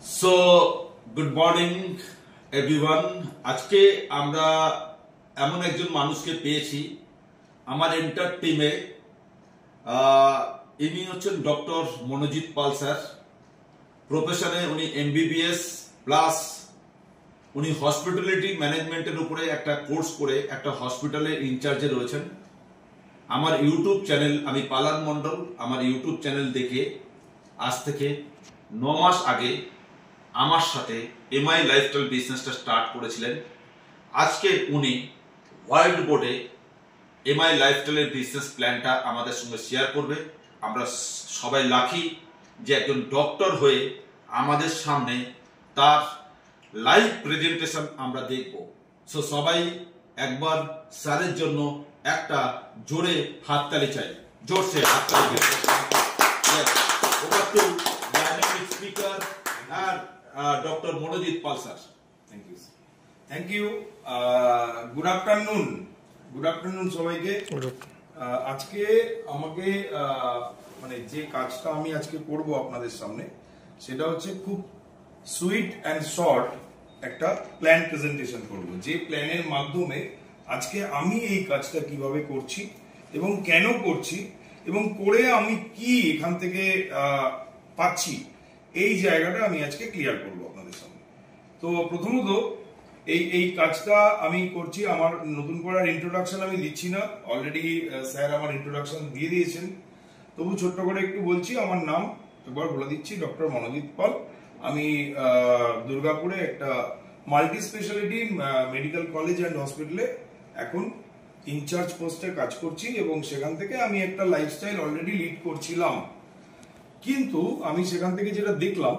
So good morning everyone. আজকে আমরা এমন একজন মানুষকে পেয়েছি আমার এন্টার টিমে। ইনি হচ্ছেন ডক্টর মনোজিৎ পাল স্যার। প্রফেশনে উনি এমবিবিএস প্লাস উনি হসপিটালিটি ম্যানেজমেন্টের উপরে একটা কোর্স করে একটা হসপিটালের ইনচার্জে রয়েছেন। আমার ইউটিউব চ্যানেল, আমি পালান মন্ডল, আমার ইউটিউব চ্যানেল দেখে আজ থেকে 9 মাস আগে আমার সাথে এমআই লাইফস্টাইল বিজনেসটা স্টার্ট করেছিলেন। আজকে উনি হোয়াইট বোর্ডে এমআই লাইফস্টাইলের বিজনেস প্ল্যানটা আমাদের সঙ্গে শেয়ার করবে। আমরা সবাই লাকি যে একজন ডক্টর হয়ে আমাদের সামনে তার লাইভ প্রেজেন্টেশন আমরা দেখব। সো সবাই একবার স্যারের জন্য একটা জোরে হাততালি চাই, জোরসে হাততালি। ওভার টু ডাইনামিক স্পিকার আর doctor Manojit Pal sir. Thank you, thank you. Good afternoon সবাইকে। আজকে আমাকে মানে যে কাজটা আমি আজকে করব আপনাদের সামনে, সেটা হচ্ছে খুব সুইট অ্যান্ড শর্ট একটা প্ল্যান প্রেজেন্টেশন করব, যে প্ল্যানের মাধ্যমে আজকে আমি এই কাজটা কিভাবে করছি এবং কেন করছি এবং করে আমি কি এখান থেকে পাচ্ছি, এই জায়গাটা আমি আজকে ক্লিয়ার করব আপনাদের সামনে। তো প্রথমত এই কাজটা আমি করছি, আমার নতুন করে ইন্ট্রোডাকশন আমি দিচ্ছি না, অলরেডি স্যার আমার ইন্ট্রোডাকশন দিয়ে দিয়েছেন। তবু ছোট্ট করে একটু বলছি, আমার নাম একবার বলে দিচ্ছি, ডক্টর মনোজিৎ পাল। আমি দুর্গাপুরে একটা multi speciality medical college and হসপিটালে এখন ইনচার্জ পোস্টে কাজ করছি এবং সেখান থেকে আমি একটা লাইফস্টাইল অলরেডি লিড করছিলাম। কিন্তু আমি সেখান থেকে যেটা দেখলাম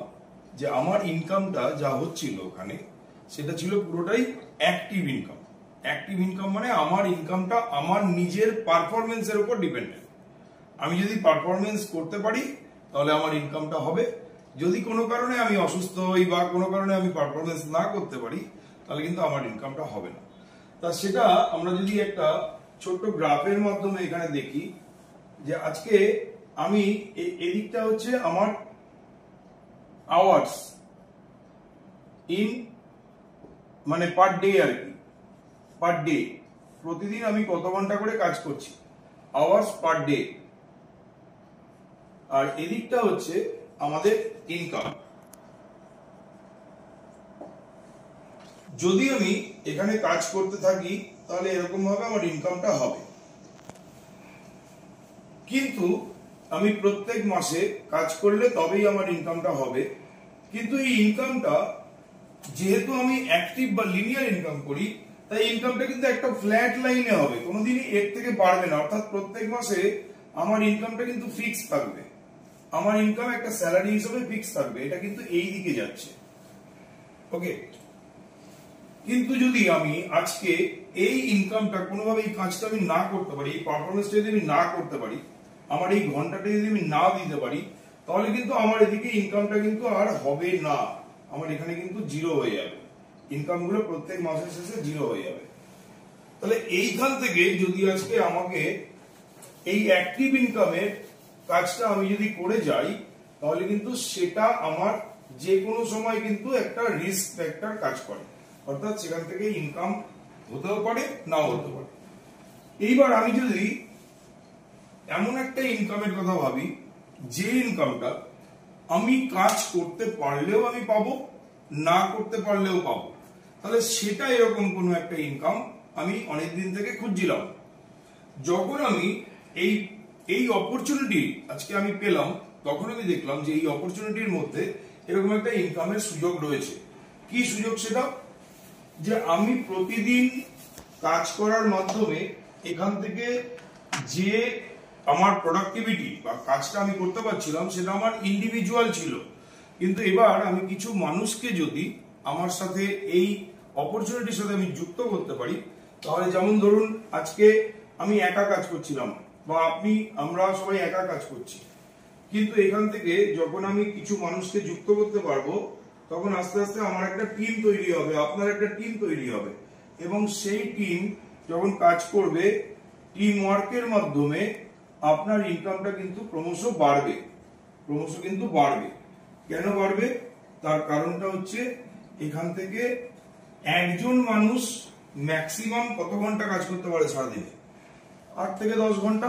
যে আমার ইনকামটা যা হচ্ছিল ওখানে, সেটা ছিল পুরোটাই অ্যাক্টিভ ইনকাম। অ্যাক্টিভ ইনকাম মানে আমার ইনকামটা আমার নিজের পারফরমেন্সের উপর ডিপেন্ডেন্ট। আমি যদি পারফরমেন্স করতে পারি তাহলে আমার ইনকামটা হবে। যদি কোনো কারণে আমি অসুস্থ হই বা কোনো কারণে আমি পারফরমেন্স না করতে পারি, তাহলে কিন্তু আমার ইনকামটা হবে না। তা সেটা আমরা যদি একটা ছোট্ট গ্রাফের মাধ্যমে এখানে দেখি, যে আজকে আমি এদিকটা হচ্ছে আমার আওয়ার্স ইন মানে পার ডে আর কি, পার ডে প্রতিদিন আমি কত ঘন্টা করে কাজ করছি, আওয়ার্স পার ডে। আর এদিকটা হচ্ছে আমাদের ইনকাম। যদি আমি এখানে কাজ করতে থাকি তাহলে এরকম ভাবে আমার ইনকামটা হবে। কিন্তু আমি প্রত্যেক মাসে কাজ করলে তবেই আমার ইনকামটা হবে। কিন্তু এই ইনকামটা যেহেতু আমি অ্যাক্টিভ বা লিনিয়ার ইনকাম করি, তাই ইনকামটা কিন্তু একটা ফ্ল্যাট লাইনে হবে, কোনোদিনই এর থেকে বাড়বে না। অর্থাৎ প্রত্যেক মাসে আমার ইনকামটা কিন্তু ফিক্স থাকবে, আমার ইনকাম একটা স্যালারি হিসেবে ফিক্স থাকবে, এটা কিন্তু এই দিকে যাচ্ছে। ওকে, কিন্তু যদি আমি আজকে এই ইনকামটা কোনোভাবে এই কাজটা আমি না করতে পারি, এই পারফরমেন্সটা যদি আমি না করতে পারি, আমার এই ঘন্টাটা যদি আমি না দিতে পারি, তাহলে কিন্তু আমার এদিকে ইনকামটা কিন্তু আর হবে না, আমার এখানে কিন্তু জিরো হয়ে যাবে, ইনকাম গুলো প্রত্যেক মাসের শেষে জিরো হয়ে যাবে। তাহলে এইখান থেকে যদি আজকে আমাকে এই অ্যাক্টিভ ইনকামের কাজটা আমি যদি করে যাই, তাহলে কিন্তু সেটা আমার যে কোনো সময় কিন্তু একটা রিস্ক ফ্যাক্টর কাজ করে, অর্থাৎ সেখান থেকে ইনকাম হতেও পারে নাও হতে পারে। এইবার আমি যদি এমন একটা ইনকামের কথা ভাবি, যে ইনকামটা আমি কাজ করতে পারলেও আমি পাবো, না করতে পারলেও পাবো, তাহলে সেটা এরকম কোনো একটা ইনকাম আমি অনেকদিন থেকে খুঁজছিলাম। যখন আমি এই অপরচুনিটি আজকে আমি পেলাম, তখন আমি দেখলাম যে এই অপরচুনিটির মধ্যে এরকম একটা ইনকামের সুযোগ রয়েছে। কি সুযোগ সেটা? যে আমি প্রতিদিন কাজ করার মাধ্যমে এখান থেকে যে আমার প্রোডাক্টিভিটি বা কাজটা আমি করতে পারছিলাম, সেটা আমার ইন্ডিভিজুয়াল ছিল। কিন্তু এবার আমি কিছু মানুষকে যদি আমার সাথে এই অপরচুনিটির সাথে আমি যুক্ত করতে পারি, তাহলে যেমন ধরুন আজকে আমি একা কাজ করছিলাম বা আমরা সবাই একা কাজ করছি, কিন্তু এখান থেকে যখন আমি কিছু মানুষকে যুক্ত করতে পারবো, তখন আস্তে আস্তে আমার একটা টিম তৈরি হবে, আপনার একটা টিম তৈরি হবে, এবং সেই টিম যখন কাজ করবে, টিম ওয়ার্কের মাধ্যমে আপনার ইনকামটা কিন্তু ক্রমশ বাড়বে, ক্রমশ কিন্তু বাড়বে। কেন বাড়বে? তার কারণটা হচ্ছে এখান থেকে একজন মানুষ ম্যাক্সিমাম কত ঘন্টা কাজ করতে পারে সারাদিনে? 8 থেকে 10 ঘন্টা,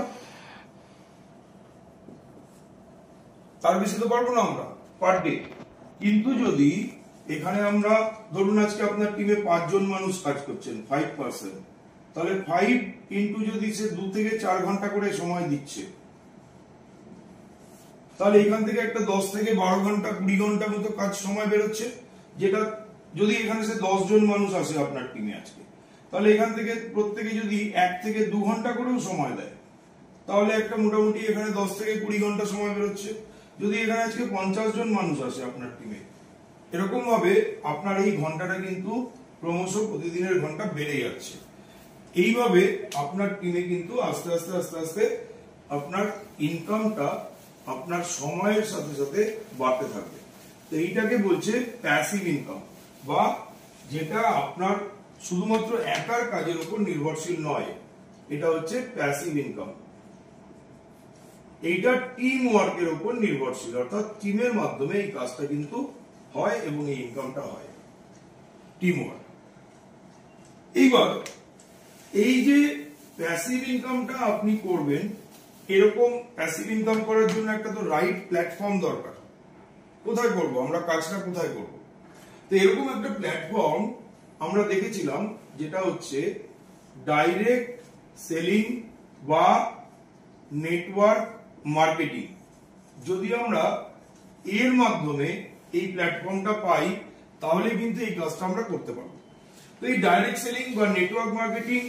তার বেশি তো পারবো না আমরা পার ডে। কিন্তু যদি এখানে আমরা ধরুন আজকে আপনার টিমে 5 জন মানুষ কাজ করছেন, 5%, তাহলে 5 ইন্টু যদি সে 2 থেকে 4 ঘন্টা করে সময় দিচ্ছে, তাহলে এখান থেকে একটা 10 থেকে 12 ঘন্টা 20 ঘন্টা মতো কাজ সময় বেরোচ্ছে। যেটা যদি এখানে সে 10 জন মানুষ আসে আপনার টিমে আজকে, তাহলে এখান থেকে প্রত্যেকে যদি 1 থেকে 2 ঘন্টা করেও সময় দেয়, তাহলে একটা মোটামুটি এখানে 10 থেকে 20 ঘন্টা সময় বেরোচ্ছে। যদি এখানে আজকে 50 জন মানুষ আসে আপনার টিমে, এরকম ভাবে আপনার এই ঘন্টাটা কিন্তু ক্রমশ প্রতিদিনের ঘন্টা বেড়ে যাচ্ছে। এইভাবে আপনার টিমে কিন্তু আস্তে আস্তে আস্তে আস্তে আপনার ইনকামটা আপনার সময়ের সাথে সাথে বাড়তে থাকবে। তো এইটাকে বলছে প্যাসিভ ইনকাম, বা যেটা আপনার শুধুমাত্র একার কাজের উপর নির্ভরশীল নয়, এটা হচ্ছে প্যাসিভ ইনকাম। এইটা টিম ওয়ার্কের উপর নির্ভরশীল, অর্থাৎ টিমের মাধ্যমে এই কাজটা কিন্তু হয় এবং এই ইনকামটা হয়, টিম ওয়ার্ক। এইবার এই যে প্যাসিভ ইনকামটা আপনি করবেন, এরকম প্যাসিভ ইনকাম করার জন্য একটা তো রাইট প্ল্যাটফর্ম দরকার। কোথায় করব আমরা কাজটা, কোথায় করব? তো এরকম একটা প্ল্যাটফর্ম আমরা দেখেছিলাম, যেটা হচ্ছে ডাইরেক্ট সেলিং বা নেটওয়ার্ক মার্কেটিং। যদি আমরা এর মাধ্যমে এই প্ল্যাটফর্মটা পাই, তাহলে কিন্তু এই কাজটা আমরা করতে পারবো। তো এই ডাইরেক্ট সেলিং বা নেটওয়ার্ক মার্কেটিং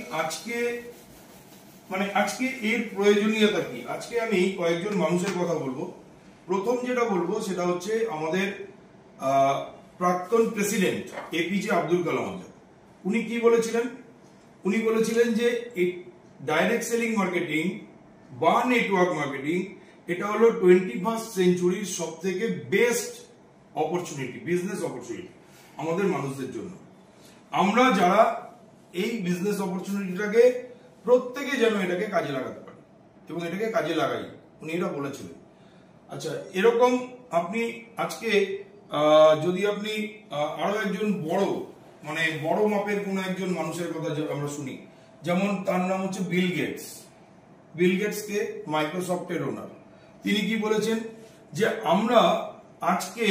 আজকে এর প্রয়োজনীয়তা কি? আজকে আমি কয়েকজন মানুষের কথা বলবো। প্রথম যেটা বলবো সেটা হচ্ছে আমাদের প্রাক্তন প্রেসিডেন্ট এপিজে আব্দুল কালাম আজাদ। উনি কি বলেছিলেন? উনি বলেছিলেন যে ডাইরেক্ট সেলিং মার্কেটিং বা নেটওয়ার্ক মার্কেটিং এটা হলো 21st সেঞ্চুরির সব থেকে বেস্ট অপরচুনিটি, বিজনেস অপরচুনিটি আমাদের মানুষদের জন্য। আমরা যারা এই বিজনেস অপরচুনিটিটাকে প্রত্যেকে যেন এটাকে কাজে লাগাতে পারি এবং এটাকে কাজে লাগাই, উনি এটা বলেছিলেন। আচ্ছা, এরকম আপনি আজকে যদি আপনি আরো একজন বড় মাপের কোন একজন মানুষের কথা আমরা শুনি, যেমন তার নাম হচ্ছে বিল গেটস। বিল গেটস কে মাইক্রোসফটের ওনার। তিনি কি বলেছেন যে আমরা আজকে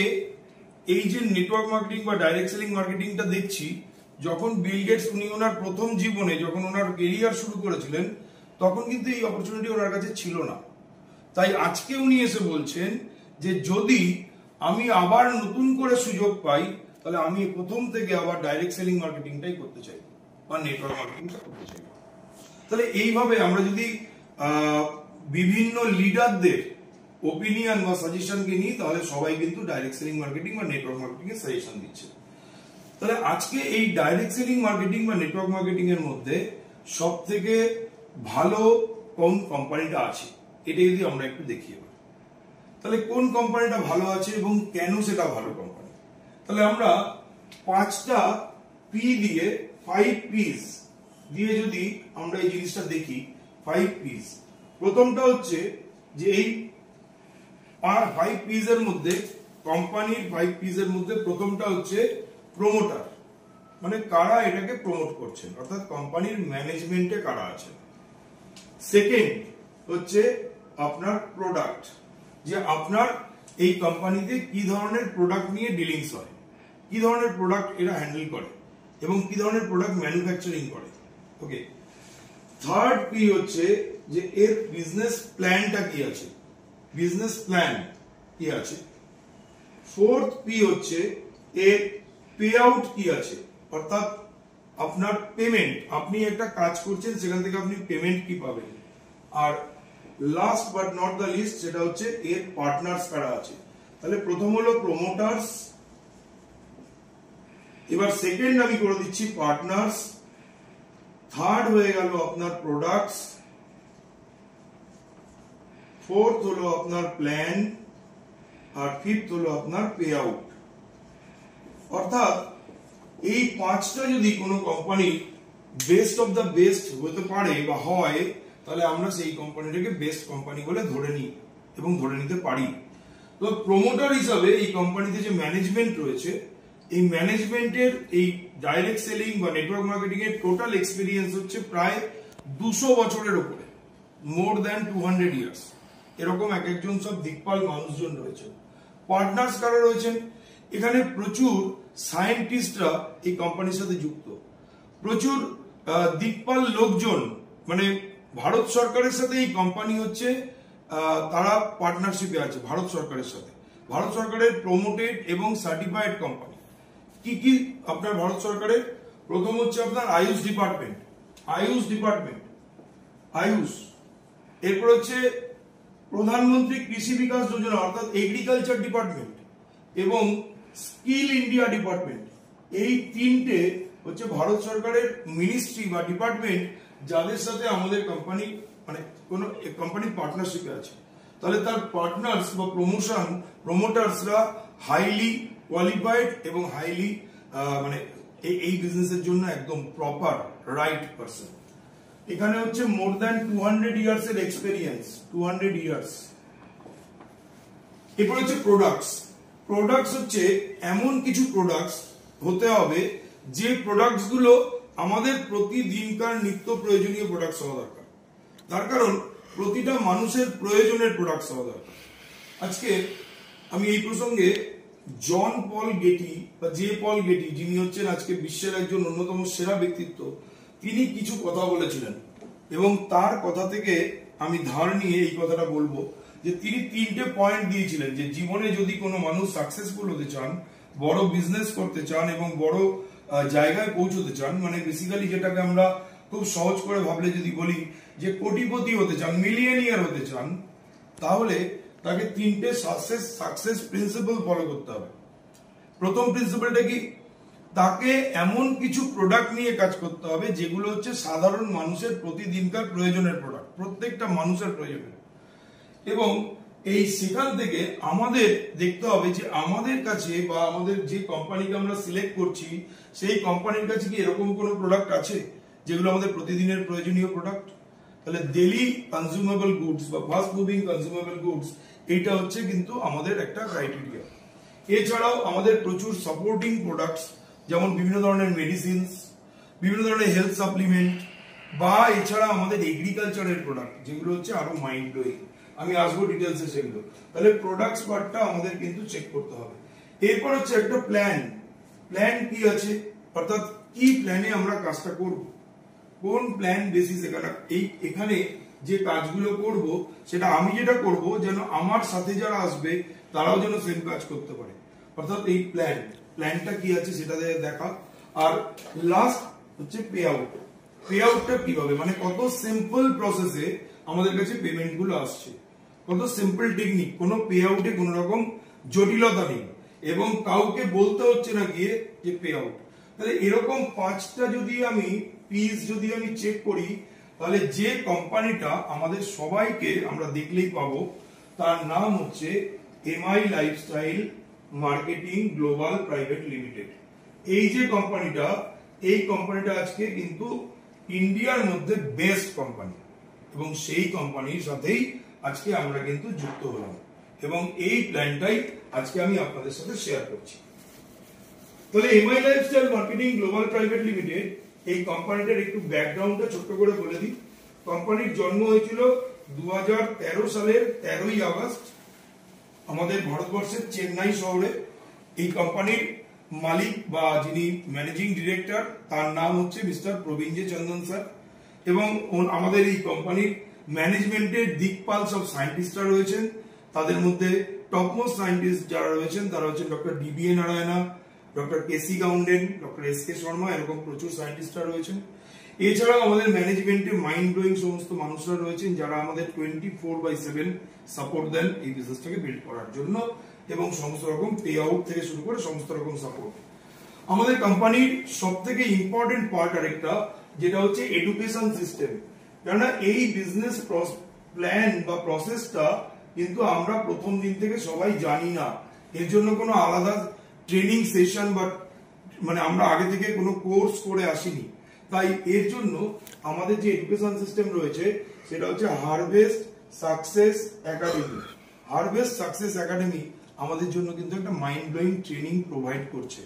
এই যে নেটওয়ার্ক মার্কেটিং বা ডাইরেক্ট সেলিং মার্কেটিংটা দেখছি, যখন বিল গেটস উনি ওনার প্রথম জীবনে যখন ওনার কেরিয়ার শুরু করেছিলেন, তখন কিন্তু এই অপরচুনিটি ওনার কাছে ছিল না। তাই আজকে উনি এসে বলছেন যে যদি আমি আবার নতুন করে সুযোগ পাই, তাহলে আমি প্রথম থেকে আবার ডাইরেক্ট সেলিং মার্কেটিংটাই করতে চাই বা নেটওয়ার্ক মার্কেটিংটা করতে চাই। তাহলে এইভাবে আমরা যদি বিভিন্ন লিডারদের ওপিনিয়ন বা সাজেশনকে নিই, তাহলে সবাই কিন্তু ডাইরেক্ট সেলিং মার্কেটিং বা নেটওয়ার্ক মার্কেটিং এর সাজেশন দিচ্ছে। তাহলে আজকে এই ডাইরেক্ট সেলিং মার্কেটিং বা নেটওয়ার্ক মার্কেটিং এর মধ্যে সব থেকে ভালো কোন কোম্পানিটা আছে, এটা যদি আমরা একটু দেখি, তাহলে কোন কোম্পানিটা ভালো আছে এবং কেন সেটা ভালো কোম্পানি। তাহলে আমরা 5টা পি দিয়ে 5 পিস দিয়ে যদি আমরা এই জিনিসটা দেখি, 5 পিস। প্রথমটা হচ্ছে যে এই 5 পিস এর মধ্যে, কোম্পানির 5 পিস এর মধ্যে প্রথমটা হচ্ছে প্রমোটার, মানে কারা এটাকে প্রমোট করছেন, অর্থাৎ কোম্পানির ম্যানেজমেন্টে কারা আছে। সেকেন্ড হচ্ছে আপনার প্রোডাক্ট, যে আপনার এই কোম্পানিতে কি ধরনের প্রোডাক্ট নিয়ে ডিলিংস হয়, কি ধরনের প্রোডাক্ট এরা হ্যান্ডেল করে এবং কি ধরনের প্রোডাক্ট ম্যানুফ্যাকচারিং করে। ওকে। থার্ড পি হচ্ছে যে এর বিজনেস প্ল্যানটা কি আছে, বিজনেস প্ল্যান কি আছে। ফোর্থ পি হচ্ছে এর পে আউট কি আছে, অর্থাৎ আপনার পেমেন্ট, আপনি একটা কাজ করছেন সেখান থেকে আপনি পেমেন্ট কি পাবেন। আর last but not the least, সেটা হচ্ছে এর পার্টনার্স কারা আছে। তাহলে প্রথম হলো প্রমোটার্স, এবার সেকেন্ড আমি করে দিচ্ছি পার্টনার্স, থার্ড হয়ে গেল আপনার প্রোডাক্টস, ফোর্থ হলো আপনার প্ল্যান, আর ফিফথ হলো আপনার পে আউট। অর্থাৎ এই 5টা যদি কোনো company best of the best হতে পারে বা হয়, তাহলে আমরা সেই কোম্পানিটাকে বেস্ট কোম্পানি বলে ধরে নিই এবং ধরে নিতে পারি। তো প্রমোটার হিসাবে এই কোম্পানিতে যে ম্যানেজমেন্ট রয়েছে, এই ম্যানেজমেন্টের এই ডাইরেক্ট সেলিং বা নেটওয়ার্ক মার্কেটিং এর টোটাল এক্সপিরিয়েন্স হচ্ছে প্রায় 200 বছরের উপরে, মোর দ্যান 200 ইয়ার্স। এরকম এক একজন সব দিকপাল মানুষজন রয়েছে। পার্টনার্স কারা রয়েছেন? এখানে প্রচুর সায়েন্টিস্টরা এই কোম্পানির সাথে যুক্ত, প্রচুর দিকপাল লোকজন, মানে ভারত সরকারের সাথে এই কোম্পানি হচ্ছে তারা পার্টনারশিপে আছে ভারত সরকারের সাথে। ভারত সরকারের প্রমোটেড এবং সার্টিফাইড কোম্পানি। কি কি আপনার ভারত সরকারের? প্রথম হচ্ছে আপনার আয়ুষ ডিপার্টমেন্ট, আয়ুষ। এরপর হচ্ছে প্রধানমন্ত্রী কৃষি বিকাশ যোজনা অর্থাৎ এগ্রিকালচার ডিপার্টমেন্ট এবং স্কিল ইন্ডিয়া ডিপার্টমেন্ট। এই তিনটে হচ্ছে ভারত সরকারের মিনিস্ট্রি বা ডিপার্টমেন্ট যাদের সাথে আমাদের কোম্পানি মানে কোন কোম্পানি পার্টনারশিপে আছে। তাহলে তার পার্টনার্স বা প্রমোটার্সরা হাইলি কোয়ালিফাইড এবং হাইলি মানে এই বিজনেসের জন্য একদম প্রপার রাইট পারসন। এখানে হচ্ছে মোর দ্যান 200 ইয়ার্স এর এক্সপেরিয়েন্স, 200 ইয়ার্স। এরপর হচ্ছে প্রোডাক্টস হচ্ছে এমন কিছু প্রোডাক্টস হতে হবে যে প্রোডাক্টস গুলো আমাদের প্রতিদিনকার নিত্য প্রয়োজনীয় প্রোডাক্টস হওয়া দরকার। তার কারণ প্রতিটা মানুষের প্রয়োজনের প্রোডাক্টস হওয়া দরকার। আজকে আমি এই প্রসঙ্গে জন পল গেটি বা জে পল গেটি, যিনি হচ্ছেন আজকে বিশ্বের একজন অন্যতম সেরা ব্যক্তিত্ব, তিনি কিছু কথা বলেছিলেন এবং তার কথা থেকে আমি ধার নিয়ে এই কথাটা বলবো যে তিনি 3টে পয়েন্ট দিয়েছিলেন যে জীবনে যদি কোনো মানুষ সাকসেসফুল হতে চান, বড় বিজনেস করতে চান এবং বড় জায়গায় পৌঁছতে চান, মানে বেসিক্যালি যেটাকে আমরা খুব সহজ করে ভাবলে যদি বলি যে কোটিপতি হতে চান, মিলিয়নিয়ার হতে চান, তাহলে তাকে 3টে সাকসেস প্রিন্সিপাল ফলো করতে হবে। প্রথম প্রিন্সিপালটা কি? তাকে এমন কিছু প্রোডাক্ট নিয়ে কাজ করতে হবে যেগুলো হচ্ছে সাধারণ মানুষের প্রতিদিনকার প্রয়োজনের প্রোডাক্ট, প্রত্যেকটা মানুষের প্রয়োজনের। এবং এই সেখান থেকে আমাদের দেখতে হবে যে আমাদের কাছে বা আমাদের যে কোম্পানিকে আমরা সিলেক্ট করছি সেই কোম্পানির কাছে কি এরকম কোনো প্রোডাক্ট আছে যেগুলো আমাদের প্রতিদিনের প্রয়োজনীয় প্রোডাক্ট। তাহলে ডেইলি কনজিউমেবল গুডস বা ফাস্ট মুভিং কনজিউমেবল গুডস, এটা হচ্ছে কিন্তু আমাদের একটা ক্রাইটেরিয়া। এছাড়াও আমাদের প্রচুর সাপোর্টিং প্রোডাক্টস, যেমন বিভিন্ন ধরনের মেডিসিনস, বিভিন্ন ধরনের হেলথ সাপ্লিমেন্ট, বা এছাড়া আমাদের এগ্রিকালচারের প্রোডাক্ট যেগুলো হচ্ছে আরো মাইন্ড ব্লোয়িং। আমি আসবো ডিটেলসে সেগুলো। তাহলে প্রোডাক্টস পার্টটা আমাদের কিন্তু চেক করতে হবে। এরপর হচ্ছে একটা প্ল্যান কি আছে, অর্থাৎ কি প্ল্যানে আমরা কাজটা করব, কোন প্ল্যান বেসিস এখানে যে কাজগুলো করব সেটা আমি যেটা করব যেন আমার সাথে যারা আসবে তারাও যেন সেম কাজ করতে পারে। অর্থাৎ এই প্ল্যানটা কি আছে সেটা দেখা। আর লাস্ট হচ্ছে পে আউটটা কিভাবে, মানে কত সিম্পল প্রসেসে আমাদের কাছে পেমেন্ট গুলো আসছে, কত সিম্পল টেকনিক, কোনো পে আউটে কোনো রকম জটিলতা নেই এবং কাউকে বলতে হচ্ছে না গিয়ে যে পে আউট। তাহলে এরকম 5টা যদি আমি চেক করি, তাহলে যে কোম্পানিটা আমাদের সবাইকে আমরা দেখলেই পাবো তার নাম হচ্ছে MI lifestyle marketing global private limited. এই যে কোম্পানিটা, এই কোম্পানিটা আজকে কিন্তু ইন্ডিয়ার মধ্যে বেস্ট কোম্পানি এবং সেই কোম্পানির সাথেই আজকে আমরা কিন্তু যুক্ত হলাম এবং এই প্ল্যানটাই আজকে আমি আপনাদের সাথে শেয়ার করছি। তাহলে MI lifestyle marketing global private limited, এই কোম্পানিটার একটু ব্যাকগ্রাউন্ডটা ছোট্ট করে বলে দিই। কোম্পানির জন্ম হয়েছিল 2013 সালের 13ই আগস্ট আমাদের ভারতবর্ষের চেন্নাই শহরে। এই কোম্পানির মালিক বা যিনি ম্যানেজিং ডিরেক্টর তার নাম হচ্ছে মিস্টার প্রবীণ চন্দন স্যার এবং আমাদের এই কোম্পানির ম্যানেজমেন্টের দিকপাল সব সায়েন্টিস্টরা রয়েছেন। তাদের মধ্যে টপমোস্ট সায়েন্টিস্ট যারা রয়েছেন তারা হচ্ছেন ডক্টর ডিবিএ নারায়ণা, ডক্টর কেসি গাউন্ডেন, ডক্টর এসকে শর্মা, এরকম প্রচুর সায়েন্টিস্টরা রয়েছেন। এছাড়াও আমাদের ম্যানেজমেন্টে মাইন্ড ব্লোয়িং সমস্ত মানুষরা রয়েছেন যারা আমাদের 24/7 সাপোর্ট দেন এই বিজনেসটাকে বিল্ড করার জন্য এবং সমস্ত রকম পে আউট থেকে শুরু করে সমস্ত রকম সাপোর্ট। আমাদের কোম্পানির সব থেকে ইম্পর্টেন্ট পার্ট আরেকটা, যেটা হচ্ছে এডুকেশন সিস্টেম। কেননা এই বিজনেস প্ল্যান বা প্রসেসটা কিন্তু আমরা প্রথম দিন থেকে সবাই জানি না, এর জন্য কোনো আলাদা ট্রেনিং সেশন বা মানে আমরা আগে থেকে কোনো কোর্স করে আসিনি। তাই এর জন্য আমাদের যে এডুকেশন সিস্টেম রয়েছে সেটা হচ্ছে harvest success academy. Harvest success academy আমাদের জন্য কিন্তু একটা মাইন্ড ব্লোয়িং ট্রেনিং প্রোভাইড করছে।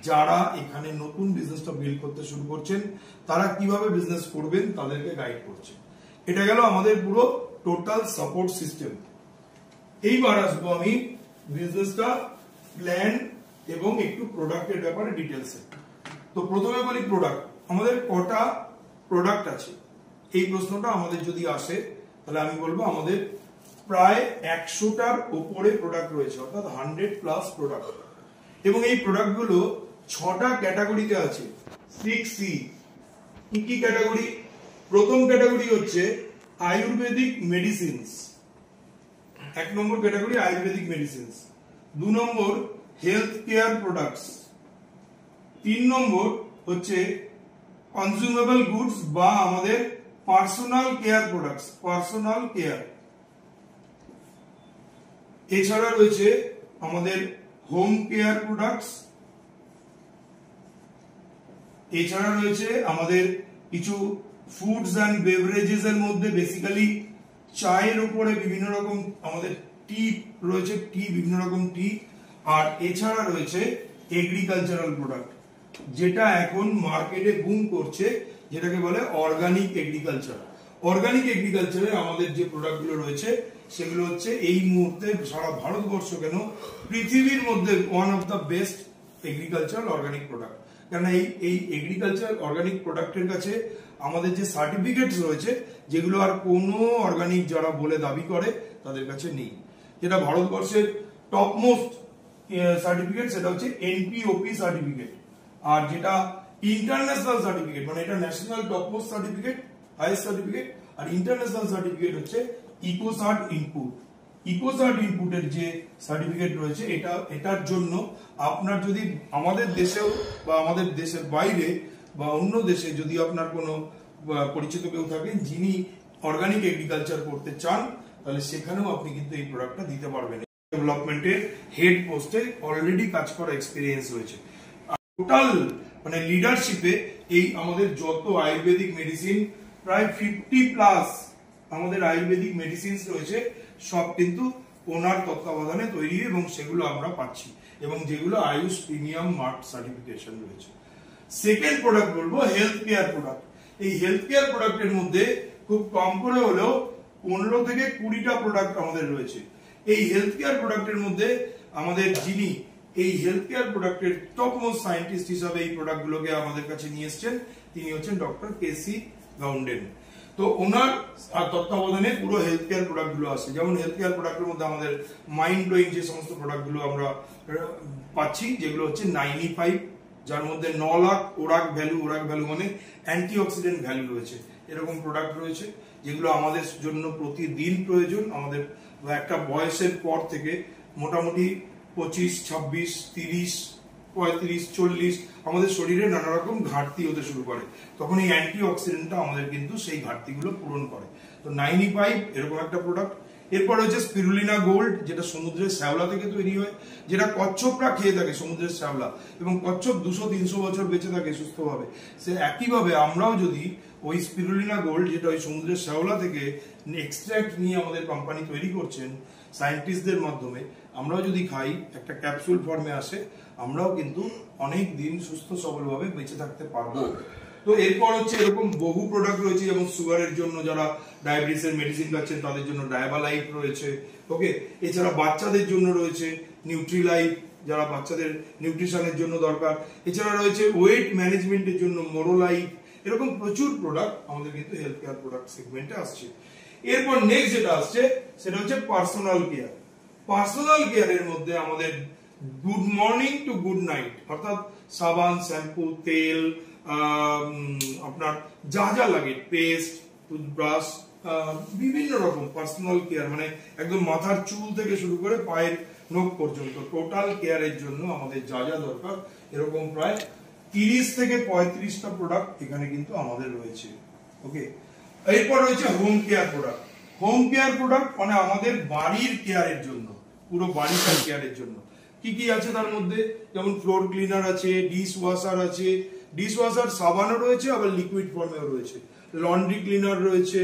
যারা এখানে নতুন বিজনেসটা বিল্ড করতে শুরু করছেন তারা কিভাবে বিজনেস করবেন তাদেরকে গাইড করছে। এটা গেল আমাদের পুরো টোটাল সাপোর্ট সিস্টেম। এইবার আসবো আমি বিজনেসটা প্ল্যান এবং একটু প্রোডাক্টের ব্যাপারে ডিটেলসে। তো প্রথমে বলি প্রোডাক্ট, আমাদের কটা প্রোডাক্ট আছে এই প্রশ্নটা আমাদের যদি আসে তাহলে আমি বলবো আমাদের প্রায় 100টার উপরে প্রোডাক্ট রয়েছে, অর্থাৎ 100+ প্রোডাক্ট। এবং এই প্রোডাক্টগুলো 6টা ক্যাটাগরিতে আছে। 6C কি কি ক্যাটাগরি? প্রথম ক্যাটাগরি হচ্ছে আয়ুর্বেদিক মেডিসিনস, 1 নম্বর ক্যাটাগরি আয়ুর্বেদিক মেডিসিনস। 2 নম্বর হেলথ কেয়ার প্রোডাক্টস। 3 নম্বর হচ্ছে কনজিউমেবল গুডস বা আমাদের personal care products, personal care. এছাড়া রয়েছে আমাদের হোম কেয়ার প্রোডাক্টস। এছাড়া রয়েছে আমাদের কিছু ফুডস অ্যান্ড বেভারেজেস এর মধ্যে বেসিক্যালি চায়ের উপরে বিভিন্ন রকম আমাদের টি রয়েছে, টি বিভিন্ন রকম টি। আর এছাড়া রয়েছে এগ্রিকালচারাল প্রোডাক্ট, যেটা এখন মার্কেটে বুম করছে, যেটাকে বলে অর্গানিক এগ্রিকালচার। অর্গানিক এগ্রিকালচারে আমাদের যে প্রোডাক্টগুলো রয়েছে সেগুলো হচ্ছে এই মুহূর্তে সারা ভারতবর্ষ কেন পৃথিবীর মধ্যে one of the best agricultural organic product. কারণ এই এগ্রিকালচারাল অর্গানিক প্রোডাক্টের কাছে আমাদের যে সার্টিফিকেটস রয়েছে যেগুলো আর কোনো অর্গানিক যারা বলে দাবি করে তাদের কাছে নেই। যেটা ভারতবর্ষের টপ মোস্ট সার্টিফিকেট সেটা হচ্ছে NPOP সার্টিফিকেট। আর যেটা ইন্টারন্যাশনাল সার্টিফিকেট মানে এটা national top most certificate, highest certificate. আর ইন্টারন্যাশনাল সার্টিফিকেট হচ্ছে ইকোসার্ট ইনপুট। ইকোসার্ট ইনপুটের যে সার্টিফিকেট রয়েছে এটার জন্য আপনার যদি আমাদের দেশেও বা আমাদের দেশের বাইরে বা অন্য দেশে যদি আপনার কোনো পরিচিত কেউ থাকেন যিনি অর্গানিক এগ্রিকালচার করতে চান তাহলে সেখানেও আপনি কিন্তু এই প্রোডাক্টটা দিতে পারবেন। ডেভেলপমেন্টের হেড পোস্টে অলরেডি কাজ করা এক্সপিরিয়েন্স রয়েছে। টোটাল মানে লিডারশিপে এই আমাদের যত আয়ুর্বেদিক মেডিসিন প্রায় 50+ আমাদের আয়ুর্বেদিক মেডিসিন রয়েছে, সব কিন্তু ওনার তত্ত্বাবধানে তৈরি এবং সেগুলো আমরা পাচ্ছি এবং যেগুলো আয়ুষ প্রিমিয়াম মার্ক সার্টিফিকেশন রয়েছে। সেকেন্ড প্রোডাক্ট বলবো হেলথ কেয়ার প্রোডাক্ট। এই হেলথ কেয়ার প্রোডাক্টের মধ্যে খুব কম করে হলেও 15 থেকে 20টা প্রোডাক্ট আমাদের রয়েছে। এই হেলথ কেয়ার প্রোডাক্টের মধ্যে আমাদের যিনি এই হেলথ কেয়ার প্রোডাক্টের টপ মোস্ট সায়েন্টিস্ট হিসাবে এই প্রোডাক্টগুলোকে আমাদের কাছে নিয়ে এসেছেন তিনি হচ্ছেন ডক্টর KC গাউন্ডেন। তো ওনার তত্ত্বাবধানে পুরো হেলথ কেয়ার প্রোডাক্টগুলো আসে। যেমন হেলথ কেয়ার প্রোডাক্টের মধ্যে আমাদের মাইন্ড ব্লোয়িং যে সমস্ত প্রোডাক্টগুলো আমরা পাচ্ছি যেগুলো হচ্ছে 95, যার মধ্যে 9 লাখ ওরাক ভ্যালু মানে অ্যান্টিঅক্সিডেন্ট ভ্যালু রয়েছে। এরকম প্রোডাক্ট রয়েছে যেগুলো আমাদের জন্য প্রতিদিন প্রয়োজন। আমাদের একটা বয়সের পর থেকে মোটামুটি 25, 26, 30, 35, 40 আমাদের শরীরে নানা রকম ঘাটতি হতে শুরু করে, তখন এই অ্যান্টিঅক্সিডেন্টটা আমাদের কিন্তু সেই ঘাটতিগুলো পূরণ করে। তো 95 এরকম একটা প্রোডাক্ট। এরপর হচ্ছে স্পিরুলিনা গোল্ড, যেটা সমুদ্রের শ্যাওলা থেকে তৈরি হয়, যেটা কচ্ছপরা খেয়ে থাকে সমুদ্রের শ্যাওলা, এবং কচ্ছপ 200-300 বছর বেঁচে থাকে সুস্থভাবে। সে একইভাবে আমরাও যদি ওই স্পিরুলিনা গোল্ড যেটা ওই সমুদ্রের শ্যাওলা থেকে এক্সট্রাক্ট নিয়ে আমাদের কোম্পানি তৈরি করছেন সায়েন্টিস্টদের মাধ্যমে, আমরাও যদি খাই একটা ক্যাপসুল ফর্মে আসে, আমরাও কিন্তু অনেক দিন সুস্থ সবলভাবে বেঁচে থাকতে পারবো। তো এরপর হচ্ছে এরকম বহু প্রোডাক্ট রয়েছে, যেমন সুগারের জন্য যারা ডায়াবেটিসের মেডিসিন খাচ্ছেন তাদের জন্য ডায়াবালাইফ রয়েছে, ওকে। এছাড়া বাচ্চাদের জন্য রয়েছে নিউট্রিলাইফ, যারা বাচ্চাদের নিউট্রিশনের জন্য দরকার। এছাড়া রয়েছে ওয়েট ম্যানেজমেন্টের জন্য মোরোলাইফ। এরকম প্রচুর প্রোডাক্ট আমাদের কিন্তু হেলথ কেয়ার প্রোডাক্ট সেগমেন্টে আসছে। এরপর নেক্সট যেটা আসছে সেটা হচ্ছে পার্সোনাল কেয়ার। পার্সোনাল কেয়ারের মধ্যে আমাদের good morning to good night, অর্থাৎ সাবান, শ্যাম্পু, তেল, আপনার যা যা লাগে, পেস্ট, টুথব্রাশ, বিভিন্ন রকম পার্সোনাল কেয়ার মানে একদম মাথার চুল থেকে শুরু করে পায়ের নখ পর্যন্ত টোটাল কেয়ারের জন্য আমাদের যা যা দরকার এরকম প্রায় 30 থেকে 35টা প্রোডাক্ট এখানে কিন্তু আমাদের রয়েছে, ওকে। এরপর রয়েছে home care product. Home care product মানে আমাদের বাড়ির কেয়ারের জন্য, পুরো বাড়িটার কেয়ারের জন্য কি কি আছে তার মধ্যে, যেমন ফ্লোর ক্লিনার আছে, ডিশ ওয়াশার আছে, ডিশ ওয়াশার সাবানও রয়েছে, আবার লিকুইড ফর্মেও রয়েছে, লন্ড্রি ক্লিনার রয়েছে,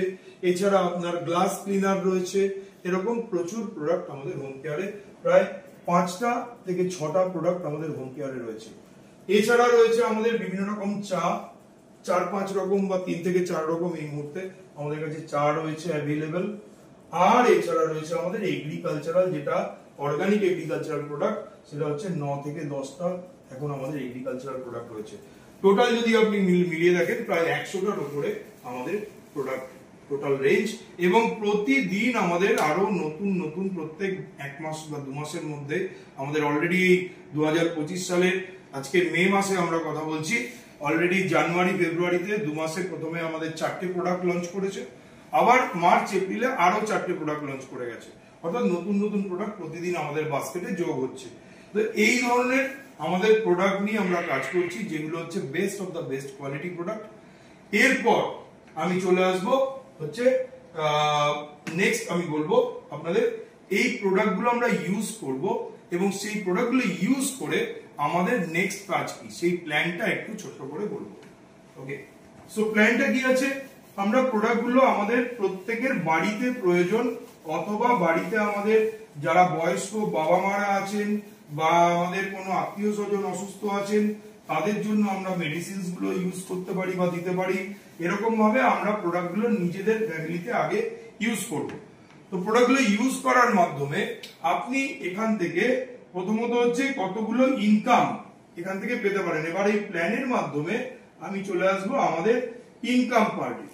এছাড়া আপনার গ্লাস ক্লিনার রয়েছে, এরকম প্রচুর প্রোডাক্ট আমাদের হোম কেয়ারে, প্রায় 5টা থেকে 6টা প্রোডাক্ট আমাদের হোম কেয়ারে রয়েছে। এছাড়া রয়েছে আমাদের বিভিন্ন রকম চা, 4-5 রকম বা 3 থেকে 4 রকম এই মুহূর্তে আমাদের কাছে চা রয়েছে অ্যাভেলেবেল। আর এছাড়া রয়েছে আমাদের এগ্রিকালচারাল, যেটা অর্গানিক এগ্রিকালচারাল প্রোডাক্ট, সেটা হচ্ছে 9 থেকে 10টা এখন আমাদের এগ্রিকালচারাল প্রোডাক্ট রয়েছে। টোটাল যদি আপনি মিলিয়ে দেখেন প্রায় 100টার উপরে আমাদের প্রোডাক্ট টোটাল রেঞ্জ, এবং প্রতিদিন আমাদের আরো নতুন নতুন প্রত্যেক 1 মাস বা 2 মাসের মধ্যে আমাদের অলরেডি 2025 সালের আজকে মে মাসে আমরা কথা বলছি, অলরেডি জানুয়ারি ফেব্রুয়ারিতে 2 মাসে প্রথমে আমাদের 4টে প্রোডাক্ট লঞ্চ করেছে, আবার মার্চ এপ্রিলে আরো 4টে প্রোডাক্ট লঞ্চ করে গেছে। অর্থাৎ নতুন নতুন প্রোডাক্ট প্রতিদিন আমাদের বাস্কেটে যোগ হচ্ছে। তো এই ধরনের আমাদের প্রোডাক্ট নিয়ে আমরা কাজ করছি, যেগুলো হচ্ছে best of the best quality product. এরপর আমি চলে আসবো হচ্ছে নেক্সট, আমি বলবো আপনাদের এই প্রোডাক্টগুলো আমরা ইউজ করব, এবং সেই প্রোডাক্টগুলো ইউজ করে আমাদের নেক্সট কাজ কি সেই প্ল্যানটা একটু ছোট করে বলবো। ওকে, সো প্ল্যানটা কি আছে, আমরা প্রোডাক্টগুলো আমাদের প্রত্যেকের বাড়িতে প্রয়োজন, অথবা বাড়িতে আমাদের যারা বয়স্ক বাবা মারা আছেন বা আমাদের কোনো আত্মীয় স্বজন অসুস্থ আছেন, তাদের জন্য আমরা মেডিসিনস গুলো ইউজ করতে পারি বা দিতে পারি। এরকম ভাবে আমরা প্রোডাক্টগুলো নিজেদের ফ্যামিলিতে আগে ইউজ করব। তো প্রোডাক্টগুলো ইউজ করার মাধ্যমে আপনি এখান থেকে প্রথমত হচ্ছে কতগুলো ইনকাম এখান থেকে পেতে পারেন। এবার এই প্ল্যানের মাধ্যমে আমি চলে আসবো আমাদের ইনকাম পার্টি।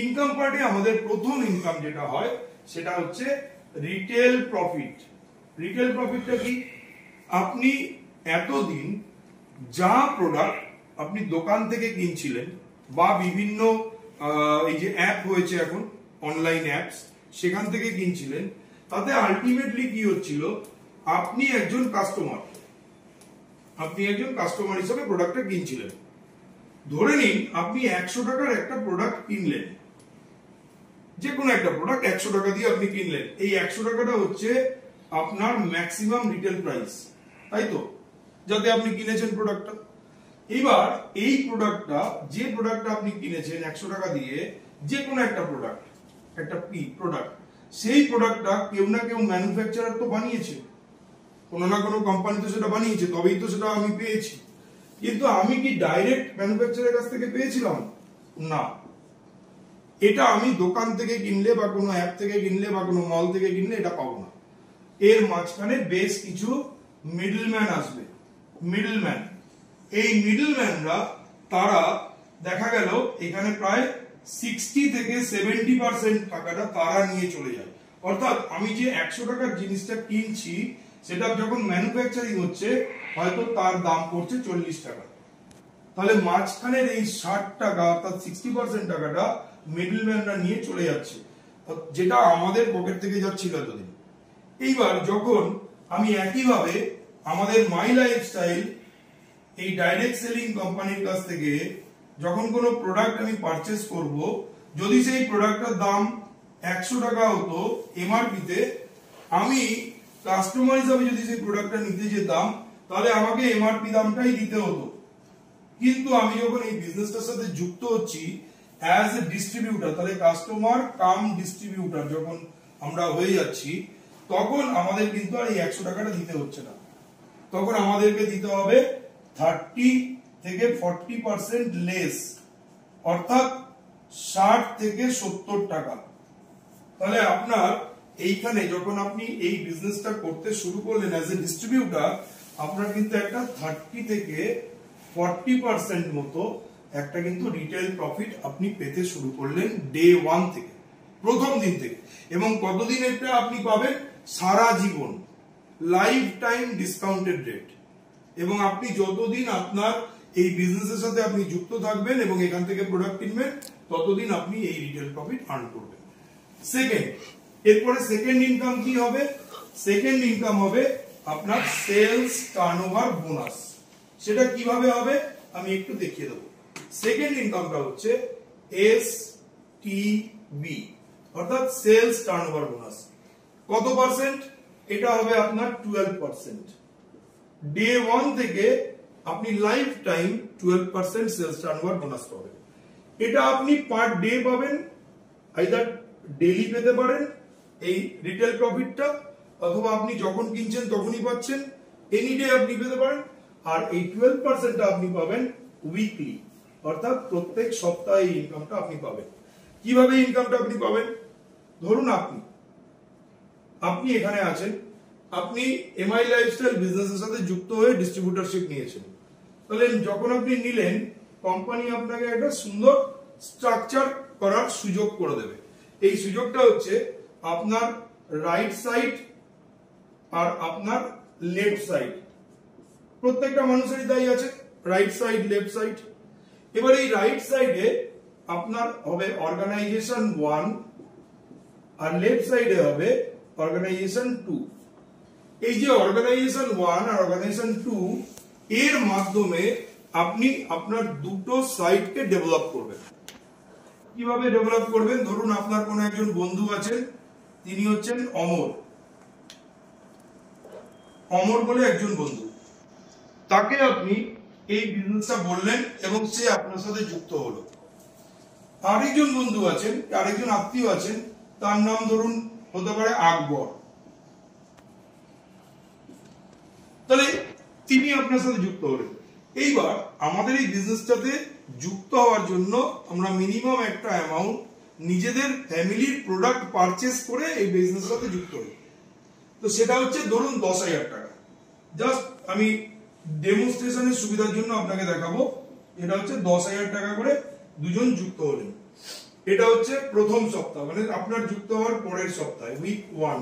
ইনকাম পার্টি আমাদের প্রথম ইনকাম যেটা হয় সেটা হচ্ছে রিটেল প্রফিট। রিটেল প্রফিটটা কি, আপনি এতদিন যা প্রোডাক্ট আপনি দোকান থেকে কিনছিলেন বা বিভিন্ন এই যে অ্যাপ হয়েছে এখন অনলাইন অ্যাপস, সেখান থেকে কিনছিলেন, তাতে আলটিমেটলি কি হচ্ছিল, আপনি একজন কাস্টমার হিসেবে প্রোডাক্টটা কিনছিলেন। ধরে নিন আপনি 100 টাকার একটা প্রোডাক্ট কিনলেন, যে কোনো একটা প্রোডাক্ট 100 টাকা দিয়ে আপনি কিনলেন, এই 100 টাকাটা হচ্ছে আপনার ম্যাক্সিমাম রিটেল প্রাইস, তাই তো, যাতে আপনি কিনেছেন প্রোডাক্টটা। এবার এই প্রোডাক্টটা, যে প্রোডাক্টটা আপনি কিনেছেন 100 টাকা দিয়ে, যে কোনো একটা প্রোডাক্ট, একটা প্রোডাক্ট, সেই প্রোডাক্টটা কেউ না কেউ ম্যানুফ্যাকচারার তো বানিয়েছে, কোনো না কোনো কোম্পানি তো সেটা বানিয়েছে, তবেই তো সেটা আমি পেয়েছি। কিন্তু আমি কি ডাইরেক্ট ম্যানুফ্যাকচারের কাছ থেকে পেয়েছিলাম? না, এটা আমি দোকান থেকে কিনলে বা কোনো অ্যাপ থেকে কিনলে বা কোনো মল থেকে কিনলে এটা পাবো না। এর মাঝখানে বেশ কিছু মিডলম্যান আসবে। মিডলম্যান, এই মিডলম্যানরা তারা দেখা গেল এখানে প্রায় 60 থেকে 70% টাকাটা তারা নিয়ে চলে যায়। অর্থাৎ আমি যে 100 টাকার জিনিসটা কিনছি সেটা যখন ম্যানুফ্যাকচারিং হচ্ছে হয়তো তার দাম পড়ছে 40 টাকা, তাহলে মাঝখানের এই 60 টাকা অর্থাৎ 60% টাকাটা মিডলম্যানরা নিয়ে চলে যাচ্ছে, যেটা আমাদের পকেট থেকে যাচ্ছিল এতদিন। এইবার যখন আমি একইভাবে আমাদের মাই লাইফস্টাইল এই ডাইরেক্ট সেলিং কোম্পানির কাছ থেকে যখন কোনো প্রোডাক্ট আমি পারচেস করব, যদি সেই প্রোডাক্টটার দাম 100 টাকা হতো এমআরপিতে, আমি কাস্টমার হিসাবে যদি সেই প্রোডাক্টটা নিতে যেতাম তাহলে আমাকে এমআরপি দামটাই দিতে হতো। কিন্তু আমি যখন এই বিজনেসটার সাথে যুক্ত হচ্ছি অ্যাজ এ ডিস্ট্রিবিউটর, তাহলে কাস্টমার কাম ডিস্ট্রিবিউটর যখন আমরা হয়ে যাচ্ছি, তখন আমাদের কিন্তু আর এই 100 টাকাটা দিতে হচ্ছে না, তখন আমাদেরকে দিতে হবে 30 থেকে 40% লেস, অর্থাৎ 60 থেকে 70 টাকা। তাহলে আপনার এইখানে যখন আপনি এই বিজনেসটা করতে শুরু করলেন অ্যাজ এ ডিস্ট্রিবিউটর, আপনার কিন্তু একটা 30 থেকে 40% মতো একটা কিন্তু রিটেল প্রফিট আপনি পেতে শুরু করলেন ডে 1 থেকে, প্রথম দিন থেকে। এবং কতদিন এটা আপনি পাবেন? সারা জীবন, লাইফ টাইম ডিসকাউন্টেড রেট। এবং আপনি যতদিন আপনার এই বিজনেসের সাথে আপনি যুক্ত থাকবেন এবং এখান থেকে প্রোডাক্ট কিনবেন, ততদিন আপনি এই রিটেল প্রফিট আর্ন করবেন। সেকেন্ড, এরপরে সেকেন্ড ইনকাম কি হবে? সেকেন্ড ইনকাম হবে আপনার সেলস টার্নওভার বোনাস। সেটা কিভাবে হবে আমি একটু দেখিয়ে দেবো। সেকেন্ড ইনকামটা হচ্ছে এসটিবি, অর্থাৎ সেলস টার্নওভার বোনাস। কত পার্সেন্ট? এটা হবে আপনার 12%। ডে 1 থেকে আপনি lifetime 12% sales turnover bonus পাবেন। এটা আপনি পার ডে পাবেন, আইদার ডেইলি পেতে পারেন এই রিটেল প্রফিটটা, অথবা আপনি যখন কিনছেন তখনই পাচ্ছেন, এনি ডে আপনি পেতে পারেন। আর এই 12%টা আপনি পাবেন উইকলি, অর্থাৎ প্রত্যেক সপ্তাহে এই ইনকামটা আপনি পাবেন। কিভাবে ইনকামটা আপনি পাবেন? ধরুন আপনি এখানে আছেন, আপনি এমআই লাইফস্টাইল বিজনেসের সাথে যুক্ত হয়ে ডিস্ট্রিবিউটরশিপ নিয়েছেন। তাহলে যখন আপনি নিলেন, কোম্পানি আপনাকে একটা সুন্দর স্ট্রাকচার করার সুযোগ করে দেবে। এই সুযোগটা হচ্ছে আপনার রাইট সাইড আর আপনার লেফট সাইড, প্রত্যেকটা মানুষেরই তাই আছে, রাইট সাইড লেফট সাইড। এবার এই রাইট সাইডে আপনার হবে অর্গানাইজেশন 1 আর লেফট সাইডে হবে অর্গানাইজেশন 2। এই যে অর্গানাইজেশন 1 আর অর্গানাইজেশন 2 এর মাধ্যমে আপনি আপনার দুটো সাইটকে ডেভেলপ করবেন। কিভাবে ডেভেলপ করবেন? ধরুন আপনার কোন একজন বন্ধু আছেন, তিনি হচ্ছেন অমর বলে একজন বন্ধু, তাকে আপনি এই বিজনেসটা বললেন এবং সে আপনার সাথে যুক্ত হলো। আরেকজন বন্ধু আছেন, আরেকজন আত্মীয় আছেন, তার নাম ধরুন হতে পারে আকবর, তাহলে তিনি আপনার সাথে যুক্ত হলেন। এইবার আমাদের এই বিজনেসটাতে যুক্ত হওয়ার জন্য আমরা মিনিমাম একটা অ্যামাউন্ট নিজেদের ফ্যামিলির প্রোডাক্ট পারচেস করে এই বিজনেসের সাথে যুক্ত হই। তো সেটা হচ্ছে ধরুন 10,000 টাকা। জাস্ট আমি ডেমনস্ট্রেশনের সুবিধার জন্য আপনাকে দেখাবো। এটা হচ্ছে 10,000 টাকা করে দুজন যুক্ত হলেন। এটা হচ্ছে প্রথম সপ্তাহ, মানে আপনার যুক্ত হওয়ার পরের সপ্তাহে, উইক 1।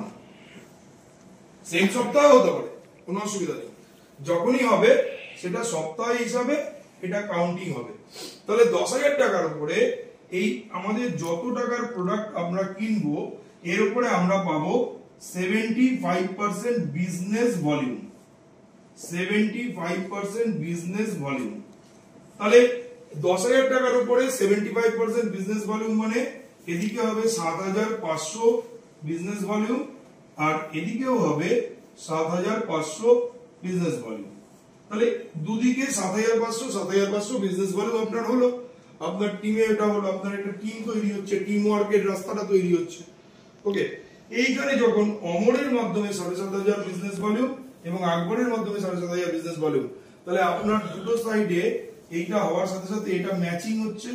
সেম সপ্তাহ হতে পারে, কোনো অসুবিধা নেই, যখনই হবে সেটা সপ্তাহ হিসাবে এটা কাউন্টিং হবে। তাহলে 10,000 টাকার উপরে এই আমাদের যত টাকার প্রোডাক্ট আমরা কিনবো, এর উপরে আমরা পাবো 75% বিজনেস ভলিউম। 75% business volume. তাহলে 10,000 টাকার উপরে 75% বিজনেস ভলিউম মানে এদিকে হবে 7,500 বিজনেস ভলিউম, আর এদিকেও হবে 7,500 বিজনেস ভলিউম। তাহলে দুদিকে 7,500 বিজনেস ভলিউম আপনার হলো। আপনার টিমে এটা হলো, আপনার একটা টিম তৈরি হচ্ছে, টিম ওয়ার্কের রাস্তাটা তৈরি হচ্ছে। ওকে, এইখানে যখন অমরের মাধ্যমে 7,500 বিজনেস ভলিউম এবং আকবরের মাধ্যমে 7,500 বিজনেস ভলিউম, তাহলে আপনার দুটো সাইডে এইটা হওয়ার সাথে সাথে এটা ম্যাচিং হচ্ছে,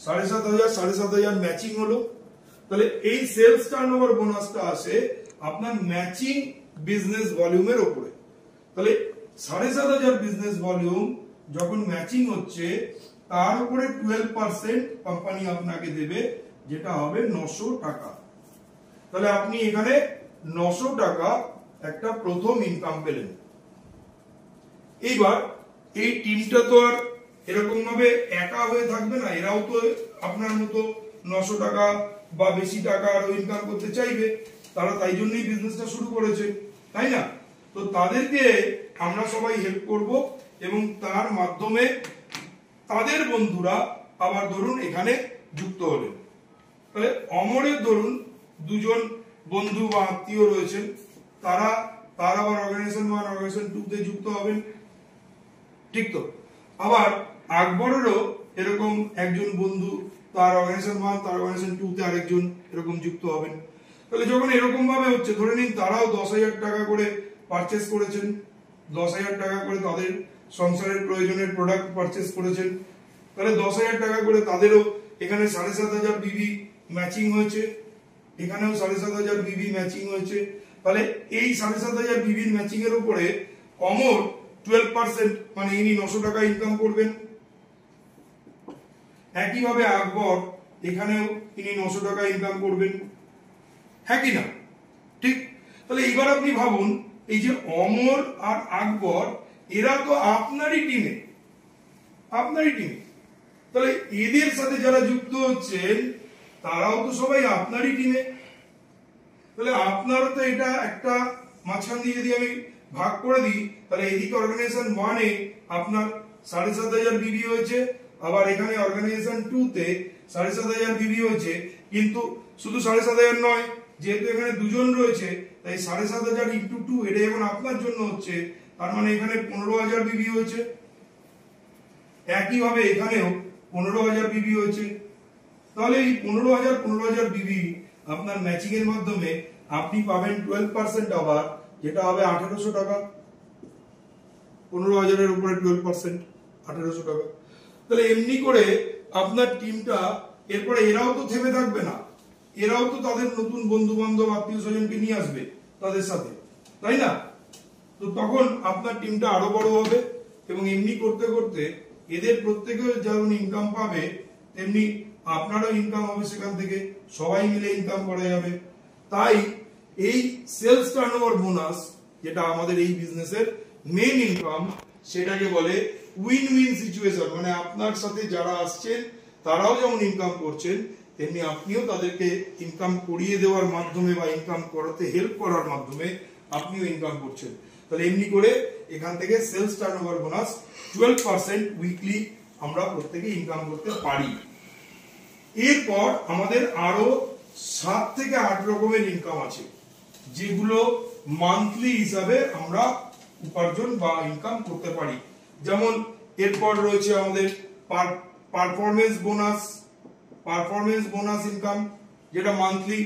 7,500 ম্যাচিং হলো। তাহলে এই সেলস টার্নওভার বোনাসটা আসে আপনার ম্যাচিং বিজনেস ভলিউমের উপরে। তাহলে 7,500 বিজনেস ভলিউম যখন ম্যাচিং হচ্ছে, তার উপরে 12% কোম্পানি আপনাকে দেবে, যেটা হবে 900 টাকা। তাহলে আপনি এখানে 900 টাকা একটা প্রথম ইনকাম পেলেন। এইবার এই টিমটা তো আর এরকম ভাবে একা হয়ে থাকবে না, এরাও তো আপনার মতো 900 টাকা বা বেশি টাকা আরো ইনকাম করতে চাইবে, তারা তাই জন্যই বিজনেসটা শুরু করেছে, তাই না? তো তাদেরকে আমরা সবাই হেল্প করব এবং তার মাধ্যমে তাদের বন্ধুরা আবার ধরুন এখানে যুক্ত হলেন। তাহলে অমরের ধরুন দুজন বন্ধু বা আত্মীয় রয়েছেন, তার আবার অর্গানাইজেশন 1 অর্গানাইজেশন 2 তে যুক্ত হবেন, ঠিক তো? আবার আকবরেরও এরকম একজন বন্ধু, তার অর্গানাইজেশন 1 তার অর্গানাইজেশন 2 তে আরেকজন এরকম যুক্ত হবেন। তাহলে যখন এরকম ভাবে হচ্ছে, ধরে নিন তারাও 10,000 টাকা করে পারচেস করেছেন, 10,000 টাকা করে তাদের সংসারের প্রয়োজনের প্রোডাক্ট পারচেস করেছেন, তাহলে 10,000 টাকা করে তাদেরও এখানে 7,500 বিবি ম্যাচিং হয়েছে, এখানেও 7,500 বিবি ম্যাচিং হয়েছে। তাহলে এই 7,500 বিবির ম্যাচিং এর উপরে অমর 12% মানে ইনি 900 টাকা ইনকাম করবেন। একইভাবে আকবর এখানেও ইনি 900 টাকা ইনকাম করবেন, হ্যাঁ কি না? ঠিক। তাহলে এইবার আপনি ভাবুন, এই যে অমর আর আকবর এরা তো আপনারই টিমে, তাহলে এদের সাথে যারা যুক্ত হচ্ছেন তারাও তো সবাই আপনারই টিমে। তাহলে আপনারও তো এটা একটা মাঝখান দিয়ে যদি আমি ভাগ করে দিই, তাহলে এদিকে অর্গানাইজেশন 1 এ আপনার 7,500 বিবি হয়েছে, আবার এখানে অর্গানাইজেশন 2 তে 7,500 বিবি হয়েছে। কিন্তু শুধু 7,500 নয়, যেহেতু এখানে দুজন রয়েছে, তাই 7,500 ইন্টু 2 এটা এখন আপনার জন্য হচ্ছে, তার মানে এখানে 15,000 বিবি হয়েছে। একইভাবে এখানেও 15,000 বিবি হয়েছে। তাহলে এই 15,000 বিবি আপনার ম্যাচিং এর মাধ্যমে আপনি পাবেন 12% আবার, যেটা হবে 1800 টাকা। 15,000-এর উপরে 12% 1800 টাকা। তাহলে এমনি করে আপনার টিমটা, এরপরে এরাও তো থেমে থাকবে না, এরাও তো তাদের নতুন বন্ধু বান্ধব আত্মীয় স্বজনকে নিয়ে আসবে তাদের সাথে, তাই না? তো তখন আপনার টিমটা আরো বড় হবে এবং এমনি করতে করতে এদের প্রত্যেকেও যেমন ইনকাম পাবে তেমনি আপনারও ইনকাম হবে সেখান থেকে, সবাই মিলে ইনকাম করা যাবে। তাই এই সেলস টার্নওভার বোনাস, যেটা আমাদের এই বিজনেসের মেইন ইনকাম, সেটাকে বলে উইন উইন সিচুয়েশন। মানে আপনার সাথে যারা আসছেন তারাও যেমন ইনকাম করছেন, তেমনি আপনিও তাদেরকে ইনকাম করিয়ে দেওয়ার মাধ্যমে বা ইনকাম করাতে হেল্প করার মাধ্যমে আপনিও ইনকাম করছেন। তাহলে এমনি করে এখান থেকে সেলস টার্নওভার বোনাস 12% উইকলি আমরা প্রত্যেকে ইনকাম করতে পারি। এরপর আমাদের আরো 7 থেকে 8 রকমের ইনকাম আছে, যেগুলো মান্থলি হিসাবে আমরা উপার্জন বা ইনকাম করতে পারি। যেমন এরপর রয়েছে আমাদের পারফরমেন্স বোনাস ইনকাম, যেটা মান্থলি।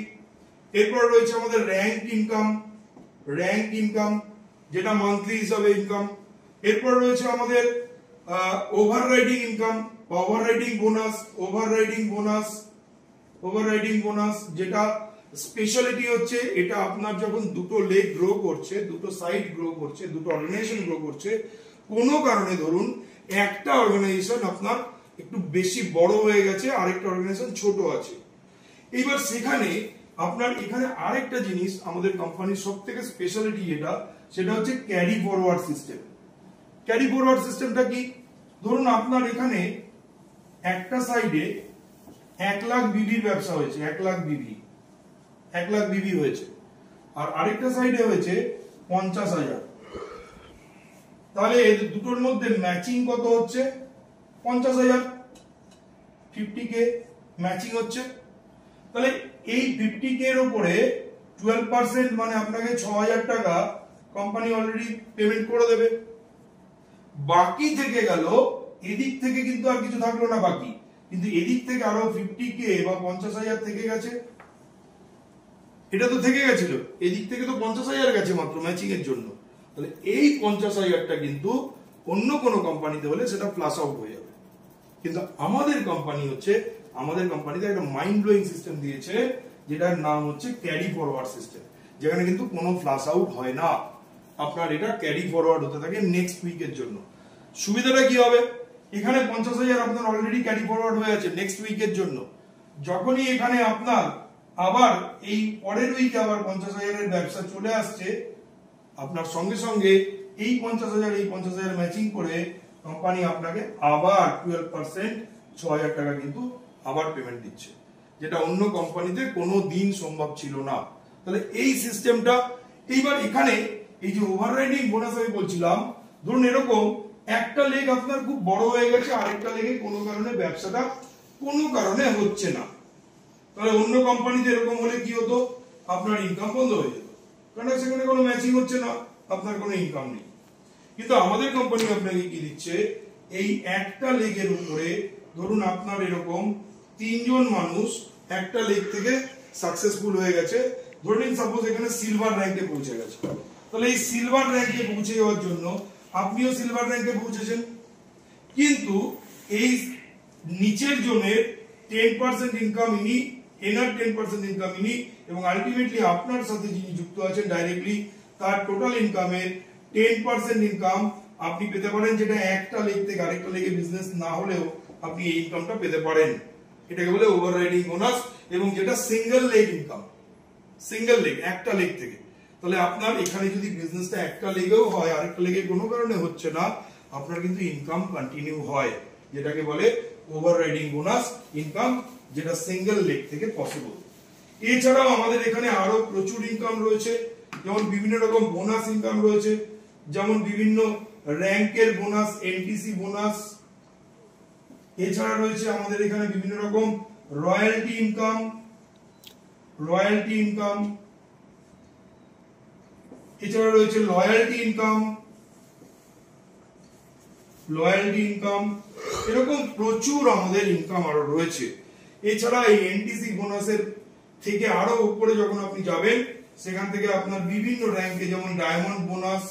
এরপর রয়েছে আমাদের র্যাঙ্ক ইনকাম, যেটা মান্থলি হিসাবে ইনকাম। এরপর রয়েছে আমাদের ওভাররাইডিং ইনকাম, ওভাররাইডিং বোনাস, যেটা স্পেশালিটি হচ্ছে এটা আপনার যখন দুটো লেগ গ্রো করছে, দুটো সাইড গ্রো করছে, দুটো অর্গানাইজেশন গ্রো করছে, কোনো কারণে ধরুন একটা অর্গানাইজেশন আপনার একটু বেশি বড় হয়ে গেছে, আরেকটা অর্গানাইজেশন ছোট আছে, এইবার সেখানে আপনার এখানে আরেকটা জিনিস আমাদের কোম্পানির সবথেকে স্পেশালিটি যেটা, সেটা হচ্ছে carry forward system. Carry forward সিস্টেমটা কি? ধরুন আপনার এখানে একটা সাইডে 1 লাখ বিবির ব্যবসা হয়েছে, 1 লাখ বিবি হয়েছে, আর আরেকটা সাইডে হয়েছে 50,000। তাহলে এই দুটোর মধ্যে ম্যাচিং কত হচ্ছে? 50,000, 50K ম্যাচিং হচ্ছে। তাহলে এই 50K এর উপরে 12% মানে আপনাকে 6,000 টাকা কোম্পানি অলরেডি পেমেন্ট করে দেবে। বাকি থেকে গেল, এদিক থেকে কিন্তু আর কিছু থাকলো না বাকি, কিন্তু এদিক থেকে আরো 50K বা 50,000 থেকে গেছে। এটা তো থেকে গেছিল, এদিক থেকে তো 50,000 গেছে মাত্র ম্যাচিং এর জন্য। তাহলে এই 50,000টা কিন্তু অন্য কোনো কোম্পানিতে হলে সেটা ফ্লাশ আউট হয়ে যাবে, কিন্তু আমাদের কোম্পানিতে একটা মাইন্ড ব্লোয়িং সিস্টেম দিয়েছে, যেটার নাম হচ্ছে ক্যারি ফরওয়ার্ড সিস্টেম, যেখানে কিন্তু কোনো ফ্লাশ আউট হয় না, আপনার এটা ক্যারি ফরওয়ার্ড হতে থাকে নেক্সট উইকের জন্য। সুবিধাটা কি হবে? এখানে 50,000 আপনার অলরেডি ক্যারি ফরওয়ার্ড হয়ে আছে নেক্সট উইকের জন্য। যখনই এখানে আপনার আবার এই পরের উইকে আবার 50,000 এর ব্যবসা চলে আসছে, আপনার সঙ্গে সঙ্গে এই 50,000 ম্যাচিং করে কোম্পানি আপনাকে আবার 12% 6,000 টাকা কিন্তু আবার পেমেন্ট দিচ্ছে, যেটা অন্য কোম্পানিতে কোনো দিন সম্ভব ছিল না। তাহলে এই সিস্টেমটা, এইবার এখানে এই যে ওভাররাইডিং বোনাস আমি বলছিলাম, ধরুন এরকম একটা লেগ আপনার খুব বড় হয়ে গেছে, আরেকটা লেগে কোনো কারণে ব্যবসাটা কোনো কারণে হচ্ছে না, তাহলে অন্য কোম্পানিতে এরকম হলে কি হতো? আপনার ইনকাম বন্ধ হয়ে যেত, কারণ সেখানে কোনো ম্যাচিং হচ্ছে না, আপনার কোনো ইনকাম নেই। কিন্তু আমাদের কোম্পানি আপনাকে কি দিচ্ছে? এই একটা লেগের উপরে ধরুন আপনার এরকম 3 জন মানুষ একটা লেগ থেকে সাকসেসফুল হয়ে গেছে, ধরুন সাপোজ এখানে সিলভার র্যাঙ্কে পৌঁছে গেছে। তাহলে এই সিলভার র্যাঙ্কে পৌঁছে যাওয়ার জন্য আপনিও সিলভার র্যাঙ্কে পৌঁছেছেন, কিন্তু এই নিচের জনের 10% ইনকাম ইনি, এনার 10% ইনকাম ইনি, এবং আলটিমেটলি আপনার সাথে যিনি যুক্ত আছেন ডাইরেক্টলি, তার টোটাল ইনকামের 10% ইনকাম আপনি পেতে পারেন, যেটা একটা লেগ থেকে আরেকটা লেগে বিজনেস না হলেও আপনি এই ইনকামটা পেতে পারেন। এটাকে বলে ওভাররাইডিং বোনাস, এবং যেটা single leg income, single leg, একটা লেগ থেকে। তাহলে আপনার এখানে যদি বিজনেসটা একটা লেগেও হয়, আরেকটা লেগে কোনো কারণে হচ্ছে না, আপনার কিন্তু ইনকাম কন্টিনিউ হয়, যেটাকে বলে ওভাররাইডিং বোনাস ইনকাম, যেটা সিঙ্গেল লেগ থেকে পসিবল। এছাড়াও আমাদের এখানে আরো প্রচুর ইনকাম রয়েছে, যেমন বিভিন্ন রকম বোনাস ইনকাম রয়েছে, যেমন বিভিন্ন র্যাঙ্কের বোনাস, এনটিসি বোনাস। এছাড়া রয়েছে আমাদের এখানে বিভিন্ন রকম রয়্যালটি ইনকাম, এছাড়া রয়েছে লয়্যালটি ইনকাম, এরকম প্রচুর আমাদের ইনকাম আরো রয়েছে। এছাড়া এই এনটিসি বোনাসের থেকে আরো উপরে যখন আপনি যাবেন সেখান থেকে আপনার বিভিন্ন র্যাঙ্কে যেমন ডায়মন্ড বোনাস,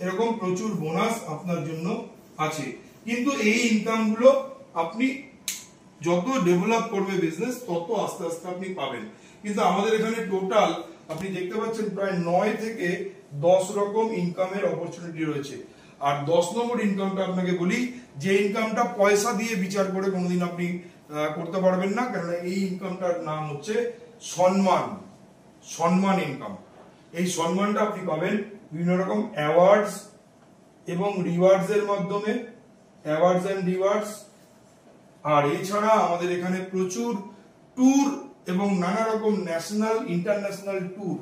এরকম প্রচুর বোনাস আপনার জন্য আছে। কিন্তু এই ইনকাম গুলো আপনি যত ডেভেলপ করবে বিজনেস তত আস্তে আস্তে আপনি পাবেন। কিন্তু আমাদের এখানে টোটাল আপনি দেখতে পাচ্ছেন প্রায় 9 থেকে 10 রকম ইনকামের অপরচুনিটি রয়েছে। আর 10 নম্বর ইনকামটা আপনাকে বলি, যে ইনকামটা পয়সা দিয়ে বিচার করে কোনোদিন আপনি করতে পারবেন না, কারণ এই ইনকামটার নাম হচ্ছে সম্মান। সম্মান ইনকাম। এই সম্মানটা আপনি পাবেন বিভিন্ন রকম অ্যাওয়ার্ডস এবং রিওয়ার্ডস এর মাধ্যমে, অ্যাওয়ার্ডস এন্ড রিওয়ার্ডস। আর এছাড়া আমাদের এখানে প্রচুর ট্যুর এবং নানা রকম national international tour,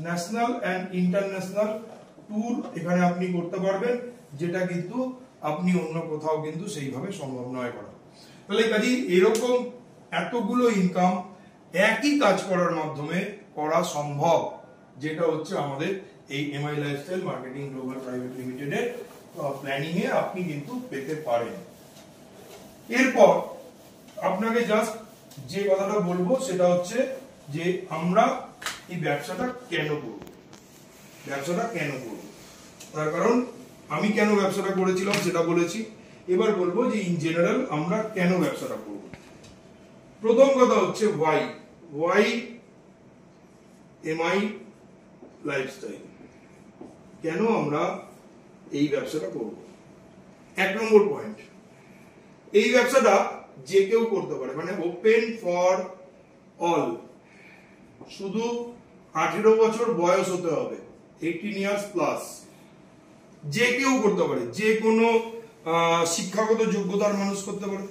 national and international tour এখানে আপনি করতে পারবেন, যেটা কিন্তু আপনি অন্য কোথাও কিন্তু সেইভাবে সম্ভব নয় করা। তাহলে কাজে এরকম এতগুলো ইনকাম একই কাজ করার মাধ্যমে করা সম্ভব, যেটা হচ্ছে আমাদের এই MI lifestyle marketing global private লিমিটেডের প্ল্যানিং এ আপনি কিন্তু পেতে পারেন। এরপর আপনাকে জাস্ট যে কথাটা বলবো সেটা হচ্ছে যে আমরা এই ব্যবসাটা কেন করব, ব্যবসাটা কেন করব, তার কারণ আমি কেন ব্যবসাটা করেছিলাম সেটা বলেছি। এবার বলবো যে ইন জেনারেল আমরা কেন ব্যবসাটা করব। প্রথম কথা হচ্ছে ওয়াই এমআই লাইফস্টাইল, কেন আমরা এই ব্যবসাটা করব। 1 নম্বর পয়েন্ট, এই ব্যবসাটা যে কেউ করতে পারে, মানে ওপেন ফর অল। শুধু 18 বছর বয়স হতে হবে, 18 ইয়ার্স প্লাস। যে কেউ করতে পারে, যে কোনো শিক্ষাগত যোগ্যতার মানুষ করতে পারে,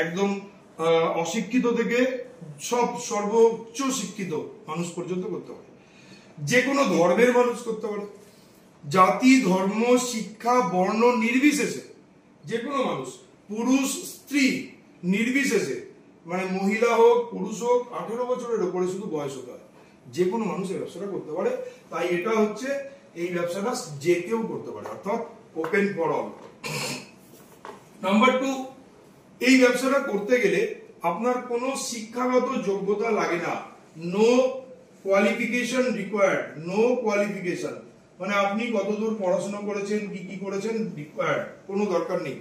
একদম অশিক্ষিত থেকে সর্বোচ্চ শিক্ষিত মানুষ পর্যন্ত করতে পারে। যে কোনো ধর্মের মানুষ করতে পারে, জাতি ধর্ম শিক্ষা বর্ণ নির্বিশেষে যে কোনো মানুষ, পুরুষ স্ত্রী নির্বিশেষে, মানে মহিলা হোক পুরুষ হোক, 18 বছরের উপরে শুধু বয়স হতে হয়, যে কোনো মানুষ এই ব্যবসাটা করতে পারে। তাই এটা হচ্ছে এই ব্যবসাটা যে কেউ করতে পারে, অর্থাৎ ওপেন ফর অল। নাম্বার 2, এই ব্যবসাটা করতে গেলে আপনার কোনো শিক্ষাগত যোগ্যতা লাগে না। No qualification required, no qualification, মানে আপনি কতদূর পড়াশোনা করেছেন, কি কি করেছেন রিকোয়ার্ড, কোনো দরকার নেই,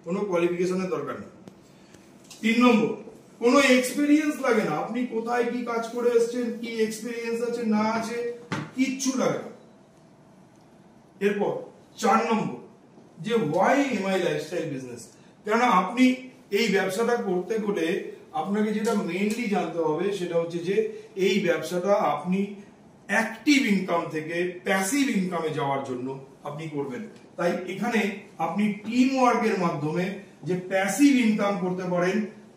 কোনো কোয়ালিফিকেশনের দরকার নেই। 3 নম্বর, কোনো এক্সপেরিয়েন্স লাগে না, আপনি কোথায় কি কাজ করে এসেছেন, কি এক্সপেরিয়েন্স আছে না আছে, কিচ্ছু লাগে না। এরপর 4 নম্বর, যে ওয়াই এমআই লাইফস্টাইল বিজনেস, কেন আপনি এই ব্যবসাটা করতে গেলে আপনাকে যেটা মেইনলি জানতে হবে সেটা হচ্ছে যে এই ব্যবসাটা আপনি অ্যাক্টিভ ইনকাম থেকে প্যাসিভ ইনকামে যাওয়ার জন্য আপনি করবেন। তাই এখানে আপনি টিম ওয়ার্কের মাধ্যমে যে প্যাসিভ ইনকাম করতে পারেন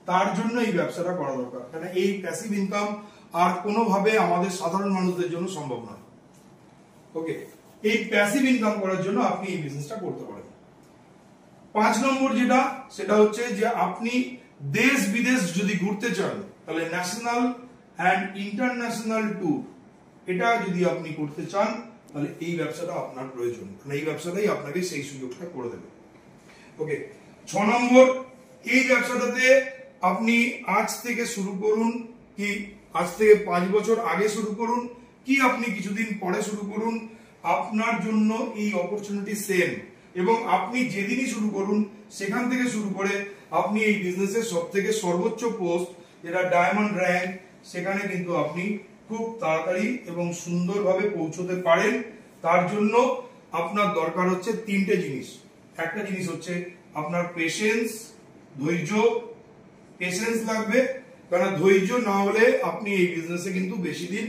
তার জন্য এই ব্যবসাটা করা দরকার, কারণ এই প্যাসিভ ইনকাম আর কোনোভাবে আমাদের সাধারণ মানুষদের জন্য সম্ভব নয়। ওকে, এই প্যাসিভ ইনকাম করার জন্য আপনি এই বিজনেসটা করতে পারেন। 5 নম্বর যেটা, সেটা হচ্ছে যে আপনি দেশ বিদেশ যদি ঘুরতে চান তাহলে ন্যাশনাল এন্ড ইন্টারন্যাশনাল ট্যুর, এটা যদি আপনি করতে চান তাহলে এই ব্যবসাটা আপনার প্রয়োজন, কারণ এই ব্যবসাটাই আপনাকে সেই সুযোগটা করে দেবে। ওকে, 6 নম্বর, এই ব্যবসাটাতে আপনি আজ থেকে শুরু করুন, কি আজ থেকে 5 বছর আগে শুরু করুন, কি আপনি কিছুদিন পরে শুরু করুন, আপনার জন্য এই অপরচুনিটি সেম। এবং আপনি যেদিনই শুরু করুন সেখান থেকে শুরু করে আপনি এই বিজনেসের সবথেকে সর্বোচ্চ পোস্ট, যেটা ডায়মন্ড র্যাঙ্ক, সেখানে কিন্তু আপনি খুব তাড়াতাড়ি এবং সুন্দরভাবে পৌঁছতে পারেন। তার জন্য আপনার দরকার হচ্ছে 3টে জিনিস। একটা জিনিস হচ্ছে আপনার পেশেন্স, ধৈর্য। পেশেন্স লাগবে, কারণ ধৈর্য না হলে আপনি এই বিজনেসে কিন্তু বেশি দিন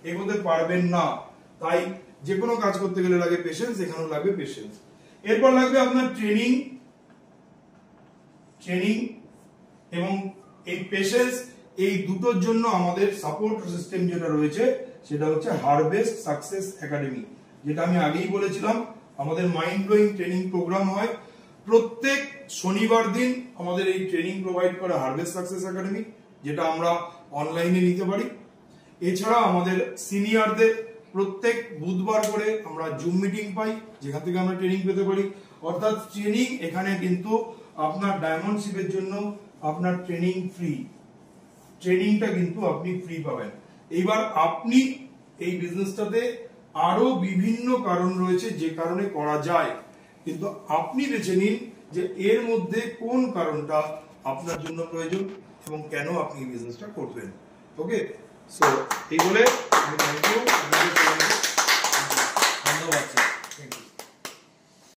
এগোতে পারবেন না। তাই যে কোনো কাজ করতে গেলে লাগে পেশেন্স, এখানেও লাগবে পেশেন্স। এরপর লাগবে আপনার ট্রেনিং এবং এই পেশেন্স, এই দুটোর জন্য আমাদের সাপোর্ট সিস্টেম যেটা রয়েছে সেটা হচ্ছে হারভেস্ট সাকসেস একাডেমি, যেটা আমি আগেই বলেছিলাম। আমাদের মাইন্ড ব্লোয়িং ট্রেনিং প্রোগ্রাম হয় প্রত্যেক শনিবার দিন, আমাদের এই ট্রেনিং প্রোভাইড করে হারভেস্ট সাকসেস একাডেমি, যেটা আমরা অনলাইনে নিতে পারি। এছাড়া আমাদের সিনিয়রদের প্রত্যেক বুধবার করে আমরা জুম মিটিং পাই, যেখান থেকে আমরা ট্রেনিং পেতে পারি। অর্থাৎ ট্রেনিং এখানে কিন্তু আপনার ডায়মন্ডশিপের জন্য আপনার ট্রেনিং ফ্রি, ট্রেনিংটা কিন্তু আপনি ফ্রি পাবেন। এইবার আপনি এই বিজনেসটাতে আরো বিভিন্ন কারণ রয়েছে যে কারণে করা যায়, কিন্তু আপনি বেছে নিন যে এর মধ্যে কোন কারণটা আপনার জন্য প্রয়োজন এবং কেন আপনি এই বিজনেসটা করবেন। ওকে, সো এই বলে আমি থ্যাংক ইউ।